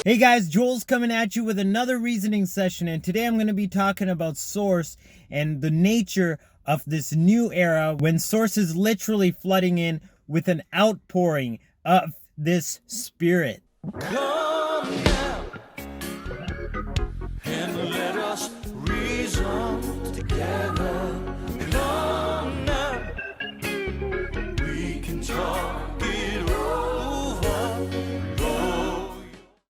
Hey guys, Joel's coming at you with another reasoning session, and today I'm going to be talking about Source and the nature of this new era when Source is literally flooding in with an outpouring of this spirit. Come now and let us reason together. Come now, we can talk it over.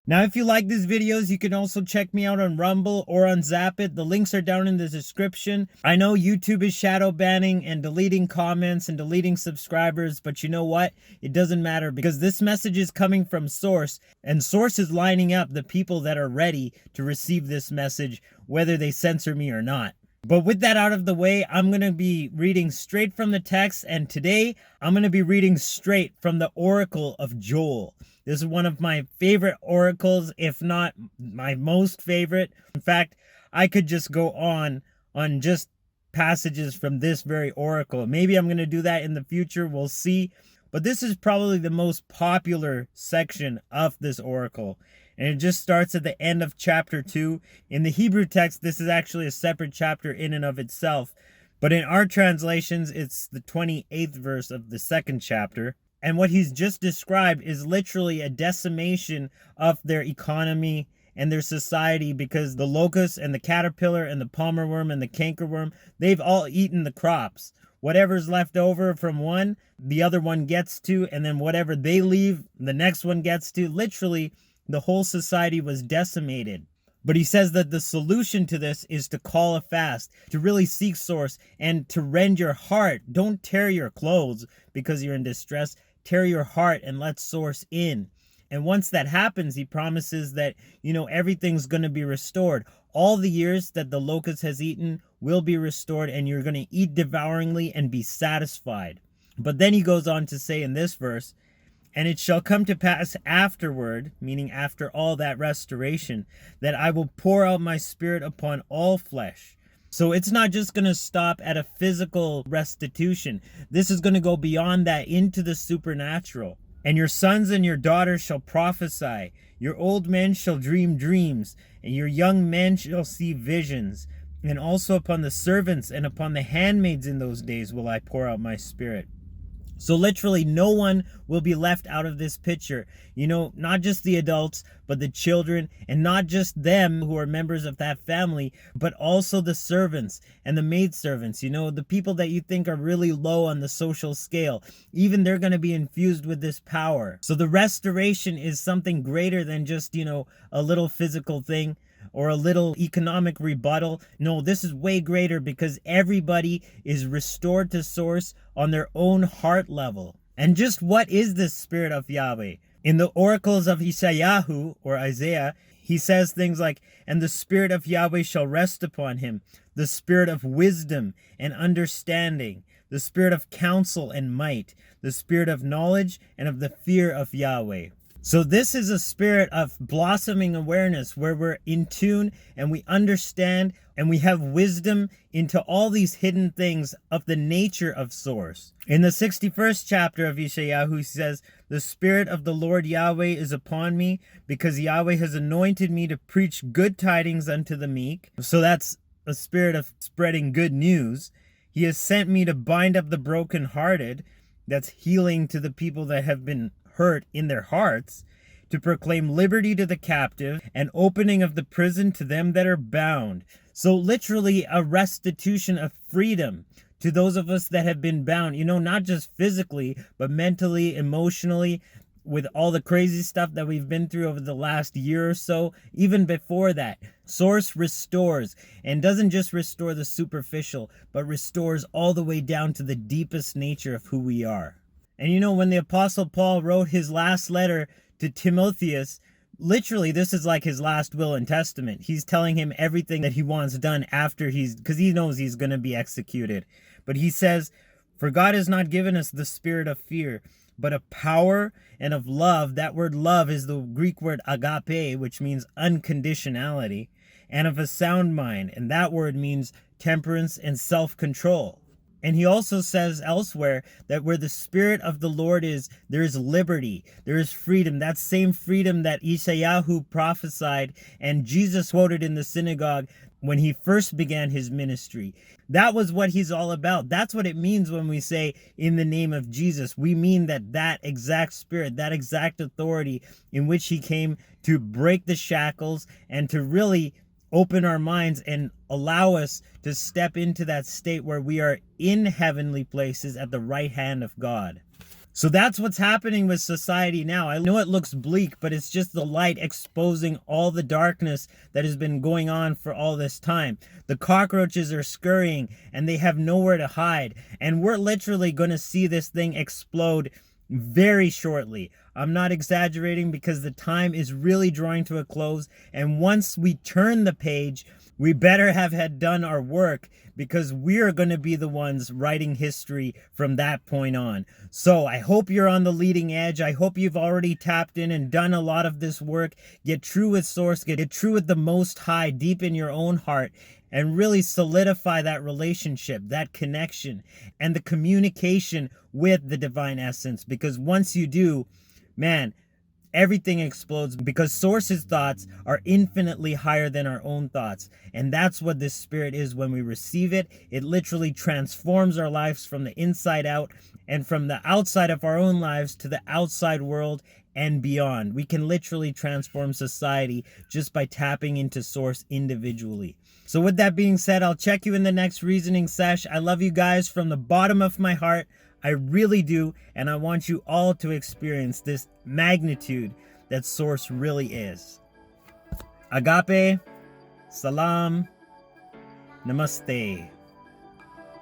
Now, if you like these videos, you can also check me out on Rumble or on Zapit. The links are down in the description. I know YouTube is shadow banning and deleting comments and deleting subscribers, but you know what? It doesn't matter because this message is coming from Source, and Source is lining up the people that are ready to receive this message, whether they censor me or not. But with that out of the way, I'm going to be reading straight from the text, and today I'm going to be reading straight from the Oracle of Joel. This is one of my favorite oracles, if not my most favorite. In fact, I could just go on just passages from this very oracle. Maybe I'm going to do that in the future. We'll see. But this is probably the most popular section of this oracle. And it just starts at the end of chapter 2. In the Hebrew text, this is actually a separate chapter in and of itself. But in our translations, it's the 28th verse of the second chapter. And what he's just described is literally a decimation of their economy and their society, because the locust and the caterpillar and the palmer worm and the cankerworm, they've all eaten the crops. Whatever's left over from one, the other one gets to, and then whatever they leave, the next one gets to. Literally, the whole society was decimated. But he says that the solution to this is to call a fast, to really seek Source, and to rend your heart. Don't tear your clothes because you're in distress. Tear your heart and let Source in. And once that happens, he promises that, everything's going to be restored. All the years that the locust has eaten will be restored, and you're going to eat devouringly and be satisfied. But then he goes on to say in this verse, and it shall come to pass afterward, meaning after all that restoration, that I will pour out my spirit upon all flesh. So it's not just going to stop at a physical restitution. This is going to go beyond that into the supernatural. And your sons and your daughters shall prophesy. Your old men shall dream dreams, and your young men shall see visions. And also upon the servants and upon the handmaids in those days will I pour out my spirit. So literally no one will be left out of this picture. Not just the adults, but the children, and not just them who are members of that family, but also the servants and the maidservants, the people that you think are really low on the social scale. Even they're going to be infused with this power. So the restoration is something greater than just, a little physical thing or a little economic rebuttal. No, this is way greater, because everybody is restored to Source on their own heart level. And just what is this spirit of Yahweh? In the oracles of Isha or Isaiah, he says things like, and the spirit of Yahweh shall rest upon him, the spirit of wisdom and understanding, the spirit of counsel and might, the spirit of knowledge and of the fear of Yahweh. So this is a spirit of blossoming awareness where we're in tune and we understand and we have wisdom into all these hidden things of the nature of Source. In the 61st chapter of Isha, he says, the spirit of the Lord Yahweh is upon me, because Yahweh has anointed me to preach good tidings unto the meek. So that's a spirit of spreading good news. He has sent me to bind up the brokenhearted. That's healing to the people that have been hurt in their hearts, to proclaim liberty to the captive and opening of the prison to them that are bound. So literally a restitution of freedom to those of us that have been bound, not just physically, but mentally, emotionally, with all the crazy stuff that we've been through over the last year or so. Even before that, Source restores, and doesn't just restore the superficial, but restores all the way down to the deepest nature of who we are. And when the Apostle Paul wrote his last letter to Timotheus, literally this is like his last will and testament. He's telling him everything that he wants done after because he knows he's going to be executed. But he says, for God has not given us the spirit of fear, but of power and of love. That word love is the Greek word agape, which means unconditionality, and of a sound mind. And that word means temperance and self-control. And he also says elsewhere that where the Spirit of the Lord is, there is liberty, there is freedom. That same freedom that Isha prophesied and Jesus quoted in the synagogue when he first began his ministry. That was what he's all about. That's what it means when we say in the name of Jesus. We mean that exact spirit, that exact authority in which he came to break the shackles and to really open our minds and allow us to step into that state where we are in heavenly places at the right hand of God. So that's what's happening with society now. I know it looks bleak, but it's just the light exposing all the darkness that has been going on for all this time. The cockroaches are scurrying and they have nowhere to hide. And we're literally going to see this thing explode very shortly. I'm not exaggerating because the time is really drawing to a close. And once we turn the page, we better have had done our work because we're going to be the ones writing history from that point on. So I hope you're on the leading edge. I hope you've already tapped in and done a lot of this work. Get true with Source, get true with the Most High deep in your own heart, and really solidify that relationship, that connection, and the communication with the divine essence. Because once you do, man, everything explodes because Source's thoughts are infinitely higher than our own thoughts. And that's what this spirit is when we receive it. It literally transforms our lives from the inside out and from the outside of our own lives to the outside world and beyond. We can literally transform society just by tapping into Source individually. So with that being said, I'll check you in the next reasoning sesh. I love you guys from the bottom of my heart. I really do, and I want you all to experience this magnitude that Source really is. Agape, Salaam, Namaste,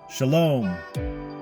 Shalom.